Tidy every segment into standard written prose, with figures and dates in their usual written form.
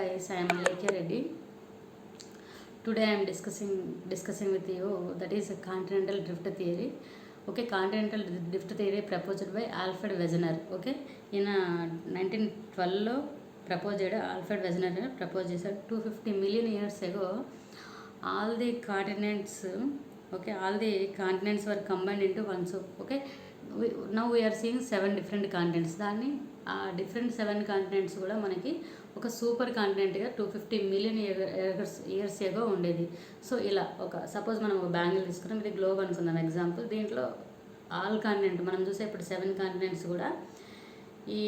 guys, I am Lekya Reddy. Today I am discussing with you that is a continental drift theory. Okay, continental drift theory proposed by Alfred Wegener. Okay, in 1912 లో propose చేయడం Alfred వెజనర్ propose చేశాడు. 250 million years ago all the continents, okay, all the continents were combined into one. So okay, now we are seeing 7 different continents. దాన్ని ఆ different 7 continents కూడా మనకి ఒక super కాంటినెంట్గా 250 million years ఎగో ఉండేది. So ఇలా ఒక సపోజ్ మనం ఒక బ్యాంగిల్ తీసుకున్నాం, ఇది గ్లోబ్ అనుకుందాం ఎగ్జాంపుల్. దీంట్లో ఆల్ కాంటినెంట్ మనం చూసే ఇప్పుడు 7 కాంటినెంట్స్ కూడా ఈ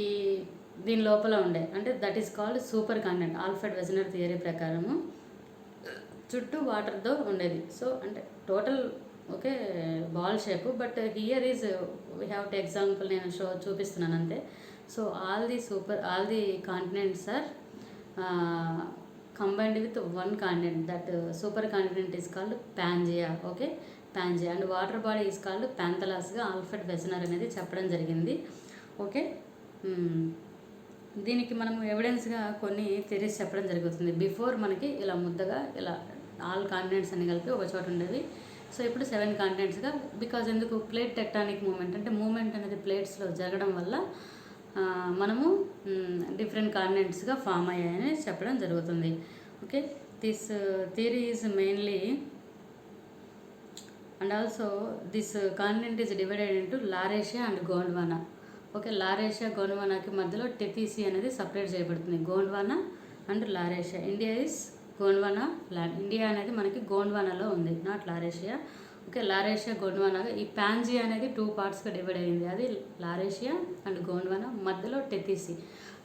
దీని లోపల ఉండే, అంటే that is called super continent. Alfred Wegener theory ప్రకారము చుట్టూ వాటర్తో ఉండేది. సో అంటే total okay ball shape, but here is we have to example నేను చూపిస్తున్నాను అంతే. So all the continents are combined with one continent. That super continent is called Pangaea. Okay, Pangaea, and water body is called Panthalas గా Alfred వెజనర్ అనేది చెప్పడం జరిగింది. Okay, దీనికి మనము ఎవిడెన్స్గా కొన్ని థియరీస్ చెప్పడం జరుగుతుంది. బిఫోర్ మనకి ఇలా ముద్దగా ఇలా ఆల్ కాంటినెంట్స్ అని కలిపి ఒక చోట ఉండేవి. సో ఇప్పుడు 7 కాంటినెంట్స్గా, బికాజ్ ఎందుకు ప్లేట్ టెక్టానిక్ మూమెంట్, అంటే మూమెంట్ అనేది ప్లేట్స్లో జరగడం వల్ల మనము డిఫరెంట్ కాంటినెంట్స్గా ఫామ్ అయ్యాయని చెప్పడం జరుగుతుంది. Okay, this theory is mainly and also this continent is divided into Laurasia and Gondwana. Okay, Laurasia గోండ్వానాకి మధ్యలో టెథీసీ అనేది సపరేట్ చేయబడుతుంది. Gondwana and Laurasia. India is Gondwana land. India అనేది మనకి గోండ్వానాలో ఉంది, నాట్ లారేషియా. ఓకే, లారేషియా గోండ్వానాగా ఈ పాంజియా అనేది 2 పార్ట్స్గా డివైడ్ అయ్యింది. అది లారేషియా అండ్ గోండ్వానా, మధ్యలో టెథీసీ.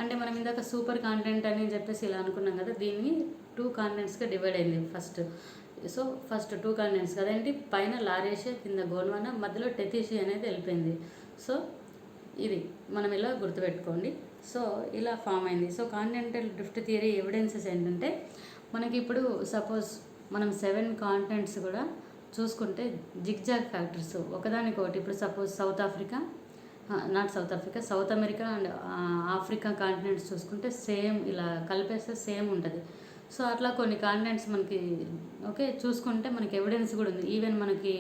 అంటే మనం ఇందాక సూపర్ కాంటినెంట్ అని చెప్పేసి ఇలా అనుకున్నాం కదా, దీన్ని 2 కాంటినెంట్స్గా డివైడ్ అయింది ఫస్ట్. సో ఫస్ట్ 2 కాంటినెంట్స్ కదండి, పైన లారేషియా, కింద గోండ్వానా, మధ్యలో టెథీసీ అనేది వెళ్ళిపోయింది. సో ఇది మనం ఇలా గుర్తుపెట్టుకోండి. సో ఇలా ఫామ్ అయింది. So continental drift theory evidences ఏంటంటే, మనకి ఇప్పుడు సపోజ్ మనం 7 కాంటినెంట్స్ కూడా చూసుకుంటే జిగ్జాగ్ ఫ్యాక్టర్స్ ఒకదానికొకటి. ఇప్పుడు suppose south America and Africa continents చూసుకుంటే సేమ్ ఇలా కలిపేస్తే సేమ్ ఉంటుంది. సో అట్లా కొన్ని కాంటినెంట్స్ మనకి ఓకే చూసుకుంటే మనకి ఎవిడెన్స్ కూడా ఉంది. ఈవెన్ మనకి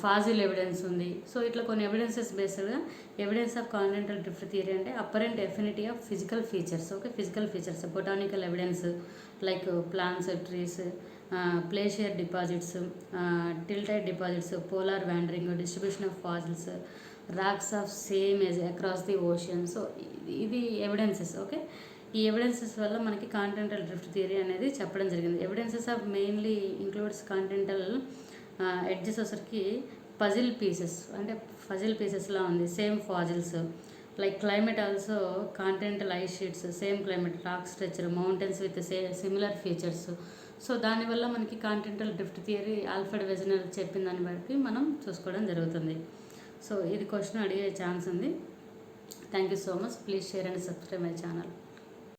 ఫాజిల్ ఎవిడెన్స్ ఉంది. సో ఇట్లా కొన్ని ఎవిడెన్సెస్ బేస్డ్గా evidence of continental drift theory అంటే apparent affinity of physical features. Okay, physical features, botanical evidence like plants, trees, glacier deposits, tillite deposits, polar wandering, distribution of fossils, rocks of same age across the ocean. So ఇది evidences. Okay, ఈ evidences వల్ల మనకి continental drift theory అనేది చెప్పడం జరిగింది. Evidences of mainly includes continental edges వచ్చరికి puzzle pieces, అంటే puzzle పీసెస్లా ఉంది, same fossils. Like climate also continental ice sheets, same climate, rock structure, mountains with similar features. So దానివల్ల మనకి కాంటినెంటల్ డ్రిఫ్ట్ థియరీ ఆల్ఫ్రెడ్ వెజనర్ చెప్పిన దాన్ని బట్టి మనం చూసుకోవడం జరుగుతుంది. సో ఇది క్వశ్చన్ అడిగే ఛాన్స్ ఉంది. Thank you so much. Please share and subscribe my channel.